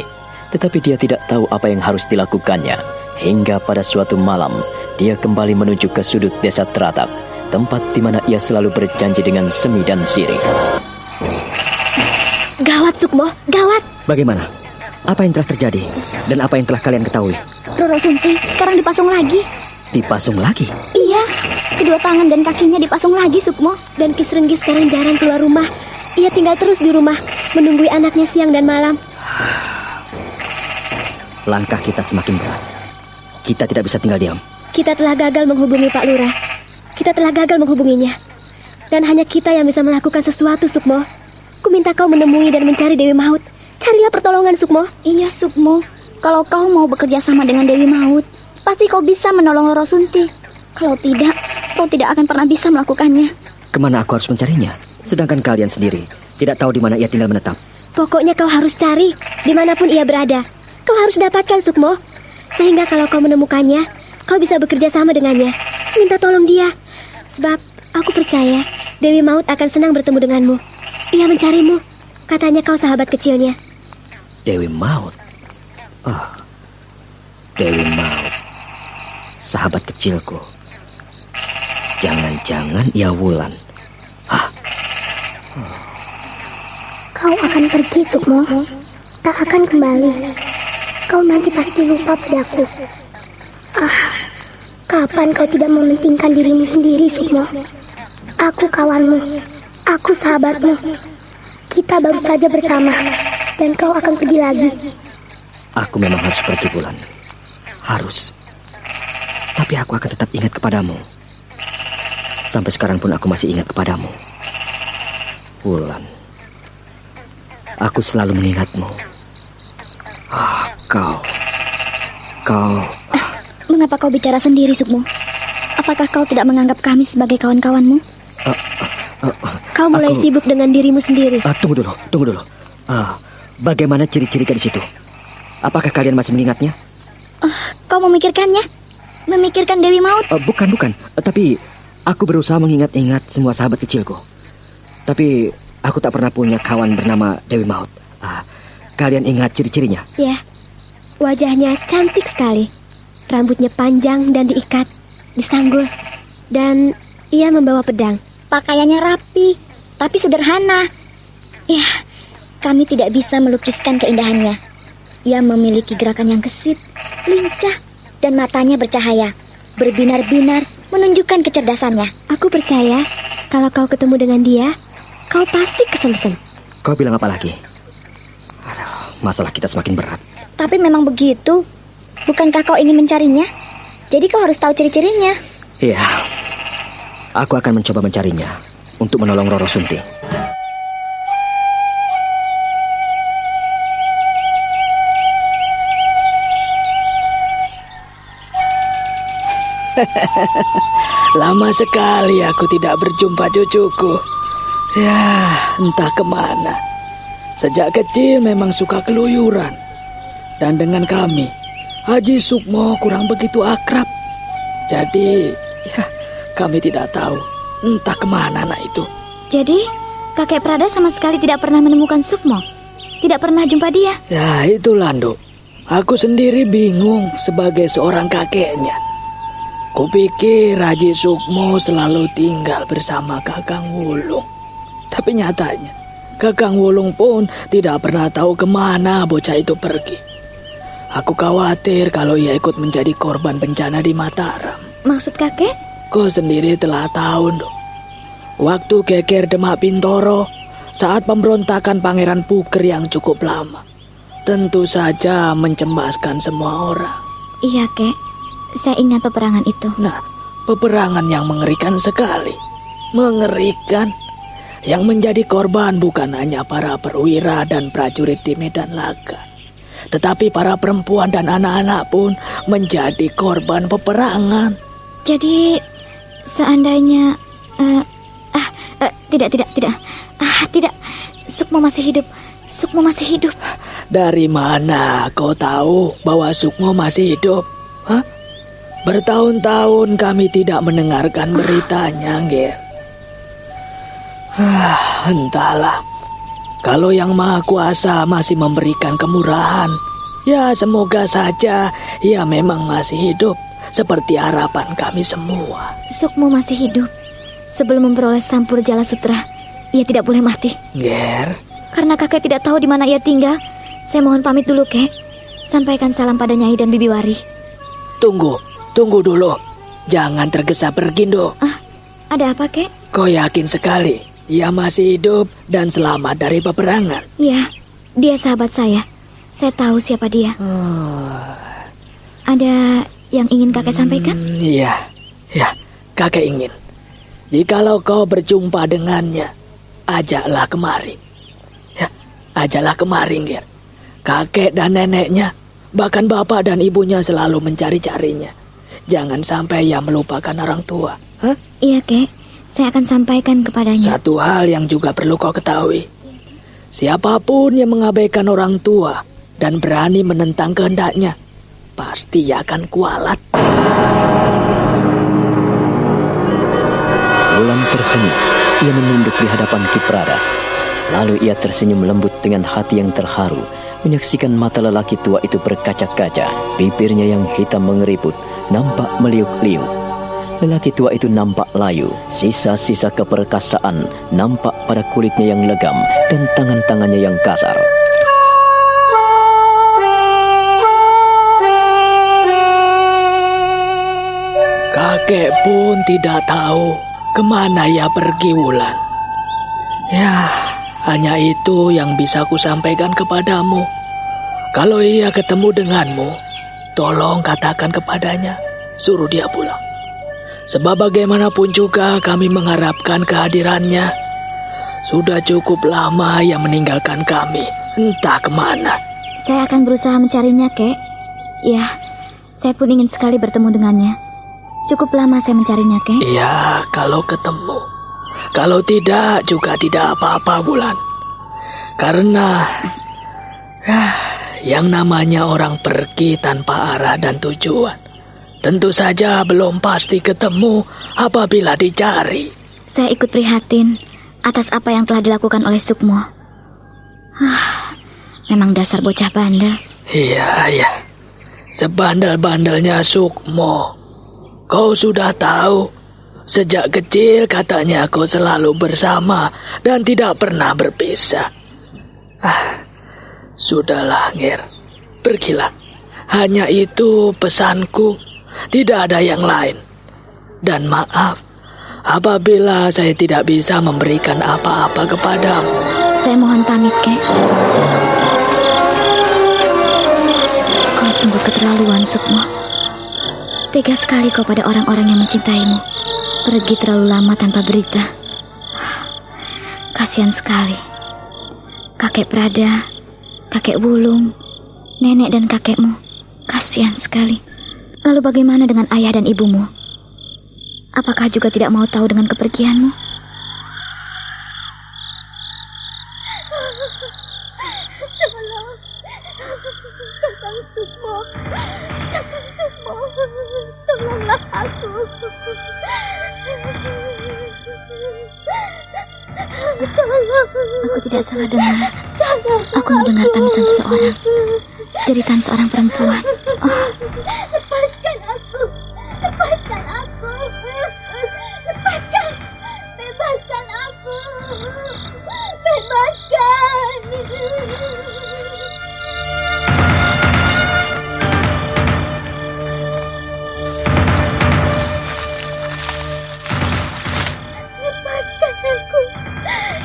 tetapi dia tidak tahu apa yang harus dilakukannya. Hingga pada suatu malam, dia kembali menuju ke sudut desa Teratak, tempat di mana ia selalu berjanji dengan Semi dan Sirih. Gawat, Sukmo, gawat. Bagaimana? Apa yang telah terjadi? Dan apa yang telah kalian ketahui? Roro Sunti sekarang dipasung lagi. Dipasung lagi? Iya, kedua tangan dan kakinya dipasung lagi, Sukmo. Dan Ki Srenggi sekarang jarang keluar rumah. Ia tinggal terus di rumah, menunggui anaknya siang dan malam. Langkah kita semakin berat. Kita tidak bisa tinggal diam. Kita telah gagal menghubungi Pak Lurah. Kita telah gagal menghubunginya. Dan hanya kita yang bisa melakukan sesuatu, Sukmo. Ku minta kau menemui dan mencari Dewi Maut. Carilah pertolongan, Sukmo. Iya, Sukmo. Kalau kau mau bekerja sama dengan Dewi Maut, pasti kau bisa menolong Roro Sunti. Kalau tidak, kau tidak akan pernah bisa melakukannya. Kemana aku harus mencarinya? Sedangkan kalian sendiri tidak tahu di mana ia tinggal menetap. Pokoknya kau harus cari dimanapun ia berada. Kau harus dapatkan, Sukmo. Sehingga kalau kau menemukannya, kau bisa bekerja sama dengannya. Minta tolong dia. Sebab aku percaya Dewi Maut akan senang bertemu denganmu. Ia mencarimu. Katanya kau sahabat kecilnya. Dewi Maut? Oh, Dewi Maut. Sahabat kecilku. Jangan-jangan ia Wulan. Kau akan pergi, Sukmo. Tak akan kembali. Kau nanti pasti lupa padaku. Kapan kau tidak mementingkan dirimu sendiri, Sukmo? Aku kawanmu. Aku sahabatmu. Kita baru saja bersama. Dan kau akan pergi lagi. Aku memang harus pergi, Wulan. Harus. Tapi aku akan tetap ingat kepadamu. Sampai sekarang pun aku masih ingat kepadamu. Wulan. Aku selalu mengingatmu. Kau... Mengapa kau bicara sendiri, Sukmo? Apakah kau tidak menganggap kami sebagai kawan-kawanmu? Kau mulai sibuk dengan dirimu sendiri. Tunggu dulu. Bagaimana ciri-ciri gadis itu? Apakah kalian masih mengingatnya? Kau memikirkannya? Memikirkan Dewi Maut? Bukan. Tapi aku berusaha mengingat-ingat semua sahabat kecilku. Tapi aku tak pernah punya kawan bernama Dewi Maut. Kalian ingat ciri-cirinya? Ya, wajahnya cantik sekali. Rambutnya panjang dan diikat, disanggul. Dan ia membawa pedang. Pakaiannya rapi, tapi sederhana. Ya, kami tidak bisa melukiskan keindahannya. Ia memiliki gerakan yang gesit, lincah, dan matanya bercahaya, berbinar-binar, menunjukkan kecerdasannya. Aku percaya, kalau kau ketemu dengan dia, kau pasti kesemsem. Kau bilang apa lagi? Masalah kita semakin berat. Tapi memang begitu. Bukankah kau ingin mencarinya? Jadi kau harus tahu ciri-cirinya. Iya. Aku akan mencoba mencarinya untuk menolong Roro Sunti. Lama sekali aku tidak berjumpa cucuku. Ya, entah kemana. Sejak kecil memang suka keluyuran. Dan dengan kami, Haji Sukmo kurang begitu akrab. Jadi, ya, kami tidak tahu entah kemana anak itu. Jadi, kakek Prada sama sekali tidak pernah menemukan Sukmo? Tidak pernah jumpa dia? Ya, itu Lando. Aku sendiri bingung sebagai seorang kakeknya. Kupikir Haji Sukmo selalu tinggal bersama Kakang Wulung. Tapi nyatanya, Kakang Wulung pun tidak pernah tahu kemana bocah itu pergi. Aku khawatir kalau ia ikut menjadi korban bencana di Mataram. Maksud kakek? Kau sendiri telah tahu, Nduk. Waktu geger Demak Bintoro, saat pemberontakan Pangeran Puger yang cukup lama, tentu saja mencemaskan semua orang. Iya, Kek. Saya ingat peperangan itu. Nah, peperangan yang mengerikan sekali. Mengerikan. Yang menjadi korban bukan hanya para perwira dan prajurit di medan laga, tetapi para perempuan dan anak-anak pun menjadi korban peperangan. Jadi, seandainya... Tidak. Sukmo masih hidup. Sukmo masih hidup. Dari mana kau tahu bahwa Sukmo masih hidup? Hah? Bertahun-tahun kami tidak mendengarkan beritanya, Ger. Entahlah. Kalau Yang Maha Kuasa masih memberikan kemurahan, ya semoga saja ia memang masih hidup, seperti harapan kami semua. Sukmo masih hidup. Sebelum memperoleh Sampur Jala Sutra, ia tidak boleh mati. Ger. Karena kakek tidak tahu di mana ia tinggal, saya mohon pamit dulu, Kek. Sampaikan salam pada Nyai dan Bibi Wari. Tunggu dulu. Jangan tergesa pergi, Nduk. Ada apa, Kek? Kau yakin sekali ia masih hidup dan selamat dari peperangan? Iya, dia sahabat saya. Saya tahu siapa dia. Ada yang ingin kakek sampaikan? Iya, kakek ingin. Jikalau kau berjumpa dengannya, ajaklah kemari. Ya, ajaklah kemari, Ger. Kakek dan neneknya, bahkan bapak dan ibunya selalu mencari-carinya. Jangan sampai ia melupakan orang tua. Iya, Kek. Saya akan sampaikan kepadanya. Satu hal yang juga perlu kau ketahui. Siapapun yang mengabaikan orang tua dan berani menentang kehendaknya, pasti akan kualat. Wulan terhenyuk. Ia menunduk di hadapan Ki Prada. Lalu ia tersenyum lembut dengan hati yang terharu, menyaksikan mata lelaki tua itu berkaca-kaca. Bibirnya yang hitam mengeriput, nampak meliuk-liuk. Lelaki tua itu nampak layu, sisa-sisa keperkasaan nampak pada kulitnya yang legam dan tangan-tangannya yang kasar. Kakek pun tidak tahu kemana ia pergi, Wulan. Ya, hanya itu yang bisa kusampaikan kepadamu. Kalau ia ketemu denganmu, tolong katakan kepadanya, suruh dia pulang. Sebab bagaimanapun juga kami mengharapkan kehadirannya. Sudah cukup lama ia meninggalkan kami, entah kemana. Saya akan berusaha mencarinya, Kek. Ya, saya pun ingin sekali bertemu dengannya. Cukup lama saya mencarinya, Kek. Ya, kalau ketemu, Kalau tidak juga tidak apa-apa, Bulan. Karena yang namanya orang pergi tanpa arah dan tujuan tentu saja belum pasti ketemu apabila dicari. Saya ikut prihatin atas apa yang telah dilakukan oleh Sukmo. Memang dasar bocah bandel. Iya. Sebandel-bandelnya Sukmo. Kau sudah tahu, sejak kecil katanya kau selalu bersama dan tidak pernah berpisah. Sudahlah, Nger. Pergilah. Hanya itu pesanku, tidak ada yang lain. Dan maaf apabila saya tidak bisa memberikan apa-apa kepadamu. Saya mohon pamit, Kek. Kau sungguh keterlaluan, Sukmo. Tega sekali kau pada orang-orang yang mencintaimu. Pergi terlalu lama tanpa berita. Kasihan sekali. Kakek Prada, kakek Wulung, nenek dan kakekmu. Kasihan sekali. Lalu bagaimana dengan ayah dan ibumu? Apakah juga tidak mau tahu dengan kepergianmu? Kakang Sukmo, tolonglah aku. Aku tidak salah dengar. Aku mendengar tangisan seseorang, jeritan seorang perempuan. Lepaskan aku, lepaskan aku, lepaskan, bebaskan aku, bebaskan.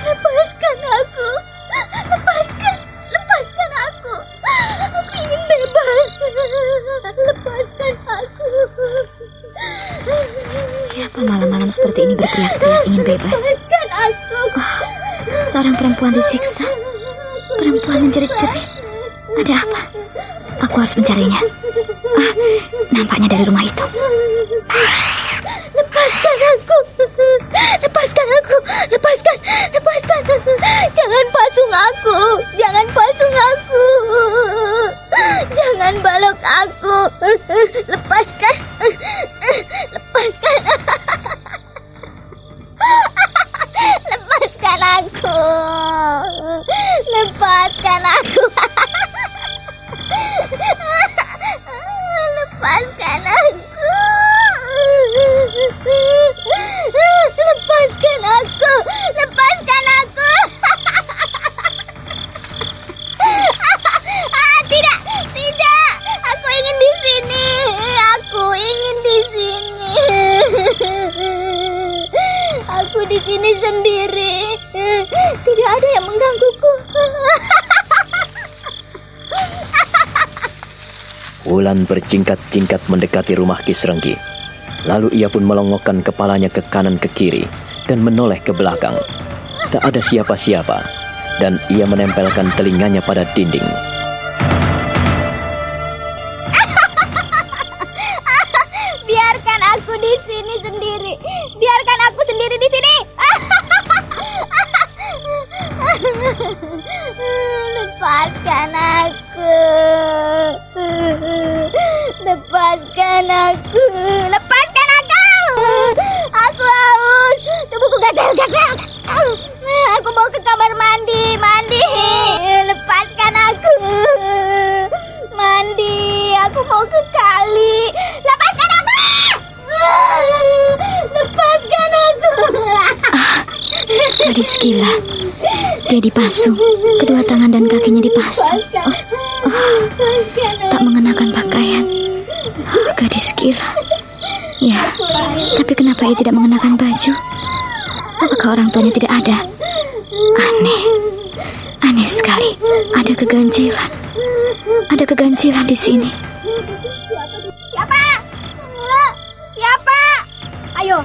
Lepaskan aku. Lepaskan aku. Aku ingin bebas. Lepaskan aku. Siapa malam-malam seperti ini berteriak-teriak ingin bebas? Lepaskan aku. Seorang perempuan disiksa. Perempuan menjerit-jerit. Ada apa? Aku harus mencarinya. Nampaknya dari rumah itu. Lepaskan aku. Lepaskan aku. Lepaskan. Jangan pasung aku. Jangan pasung aku. Jangan balok aku. Lepaskan. Lepaskan. Lepaskan aku. Lepaskan aku. Lepaskan aku. Lepaskan aku. Lepaskan aku. Tidak. Aku ingin di sini. Aku ingin di sini. Aku di sini sendiri. Tidak ada yang menggangguku. Wulan berjingkat-jingkat mendekati rumah Kisrenggi. Lalu ia pun melongokkan kepalanya ke kanan ke kiri dan menoleh ke belakang. Tak ada siapa-siapa dan ia menempelkan telinganya pada dinding. Biarkan aku di sini sendiri. Biarkan aku sendiri di sini. Lepaskan aku. Lepaskan aku. Lepaskan aku. Aku haus. Tubuhku gatal-gatal. Aku mau ke kamar mandi. Lepaskan aku. Mandi. Aku mau ke kali. Lepaskan aku. Lepaskan aku. Gadis gila. Dia dipasung. Kedua tangan dan kakinya dipasung. Tak mengenakan pakaian. Gadis gila. Ya, tapi kenapa ia tidak mengenakan baju? Apakah orang tuanya tidak ada? Aneh sekali. Ada keganjilan di sini. Siapa? Ayo.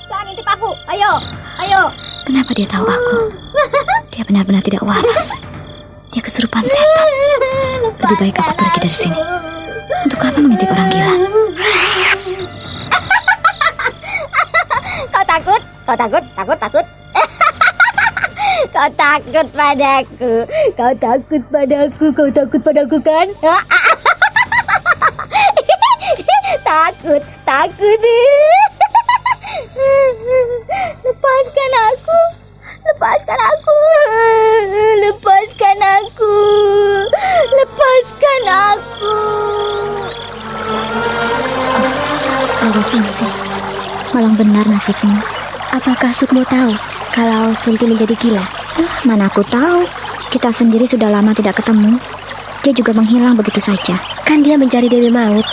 Jangan intip aku. Ayo. Kenapa dia tahu aku? Dia benar-benar tidak waras. Dia kesurupan setan. Lebih baik aku pergi dari sini. Untuk apa mengintip orang gila? Kau takut? Kau takut? Kau takut padaku. Kau takut padaku kan? Takut. Lepaskan aku. Roro Sunti, malang benar nasibmu. Apakah Sukmo tahu kalau Sunti menjadi gila? Mana aku tahu. Kita sendiri sudah lama tidak ketemu. Dia juga menghilang begitu saja. Kan dia mencari Dewi Maut.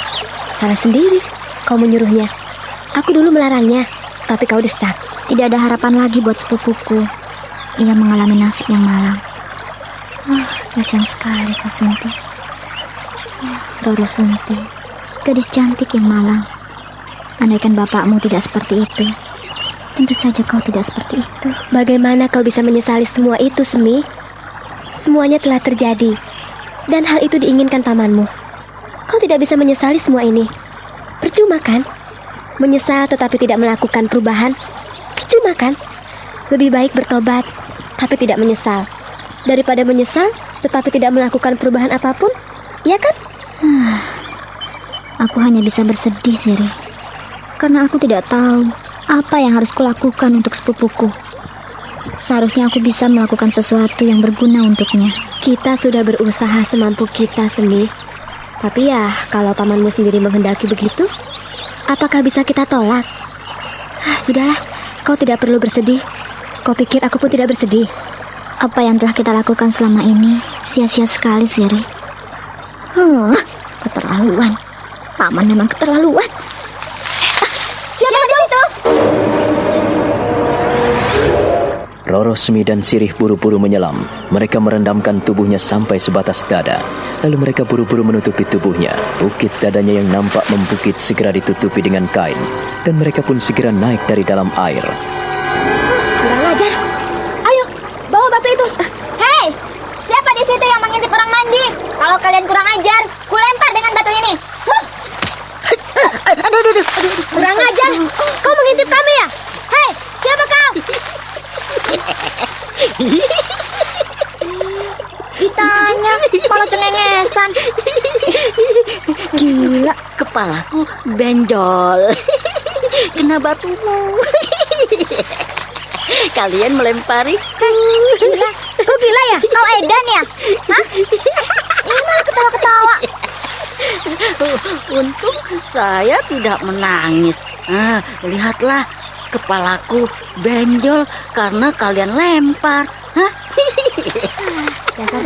Salah sendiri. Kau menyuruhnya. Aku dulu melarangnya, tapi kau desak. Tidak ada harapan lagi buat sepupuku. Ia mengalami nasib yang malang. Kasihan sekali Kak Sunti. Roro Sunti, gadis cantik yang malang. Andaikan bapakmu tidak seperti itu, tentu saja kau tidak seperti itu. Bagaimana kau bisa menyesali semua itu, Semi? Semuanya telah terjadi, dan hal itu diinginkan pamanmu. Kau tidak bisa menyesali semua ini. Percuma kan? Menyesal tetapi tidak melakukan perubahan. Percuma kan? Lebih baik bertobat, tapi tidak menyesal, daripada menyesal tetapi tidak melakukan perubahan apapun. Iya kan? Aku hanya bisa bersedih, Siri. Karena aku tidak tahu apa yang harus kulakukan untuk sepupuku. Seharusnya aku bisa melakukan sesuatu yang berguna untuknya. Kita sudah berusaha semampu kita, Semi. Tapi ya, kalau pamanmu sendiri menghendaki begitu, apakah bisa kita tolak? Sudahlah, kau tidak perlu bersedih. Kau pikir aku pun tidak bersedih? Apa yang telah kita lakukan selama ini sia-sia sekali, Siri. Keterlaluan. Paman memang keterlaluan. Siapa itu? Roro, Semi dan Sirih buru-buru menyelam. Mereka merendamkan tubuhnya sampai sebatas dada. Lalu mereka buru-buru menutupi tubuhnya. Bukit dadanya yang nampak membukit segera ditutupi dengan kain. Dan mereka pun segera naik dari dalam air. Kurang ajar. Ayo, bawa batu itu. Hei, siapa di situ yang mengintip orang mandi? Kalau kalian kurang ajar, kulempar dengan batu ini. Aduh. Kurang ajar. Kau mengintip kami ya? Hei, siapa kau? Ditanya, kepala cengengesan. Gila, kepalaku benjol. Kena batumu. Kalian melempari. Gila. Kau gila ya? Kau edan ya? Hah? Ini malah ketawa-ketawa. Untung saya tidak menangis. Lihatlah, kepalaku benjol karena kalian lempar. Hah?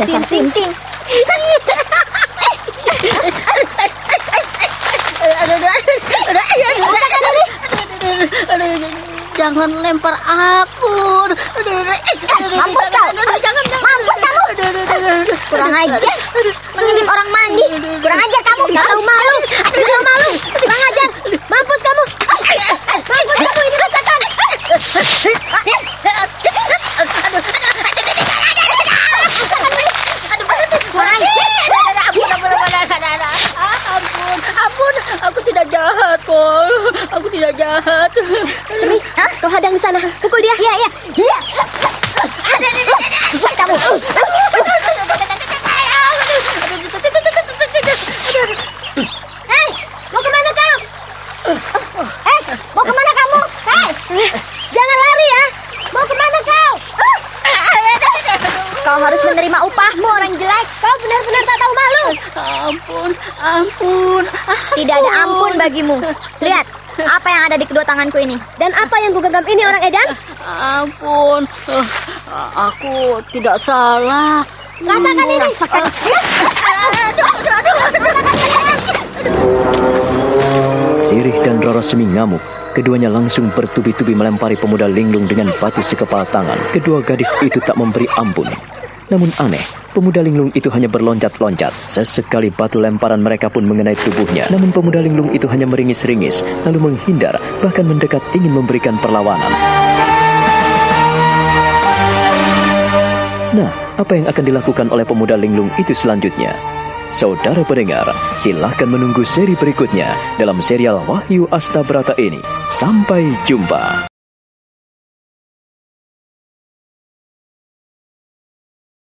Dasar sinting. Jangan lempar aku. Mampus kau. Mampus kamu. Kurang ajar. Mengintip orang mandi. Kurang ajar kamu. Gak tahu malu. Kurang ajar. Mampus kamu. Mampus kamu. Ini rasakan. Ampun, aku tidak jahat, Kol. Aku tidak jahat. Semi, kau hadang di sana. Pukul dia. Iya. Kamu. Hei, mau kemana kau? Mau kemana kamu? Hei, jangan lari ya. Mau kemana kau? Kau harus menerima upahmu, orang jelek. Kau benar-benar tak tahu malu. Ampun. Tidak ada ampun bagimu. Lihat, apa yang ada di kedua tanganku ini. Dan apa yang kugenggam ini, orang edan? Ampun, aku tidak salah. Rasakan ini. Sirih dan Roro Semi ngamuk. Keduanya langsung bertubi-tubi melempari pemuda linglung dengan batu sekepal tangan. Kedua gadis itu tak memberi ampun. Namun aneh, pemuda linglung itu hanya berloncat-loncat. Sesekali batu lemparan mereka pun mengenai tubuhnya. Namun pemuda linglung itu hanya meringis-ringis, lalu menghindar, bahkan mendekat ingin memberikan perlawanan. Nah, apa yang akan dilakukan oleh pemuda linglung itu selanjutnya? Saudara pendengar, silahkan menunggu seri berikutnya dalam serial Wahyu Astabrata ini. Sampai jumpa.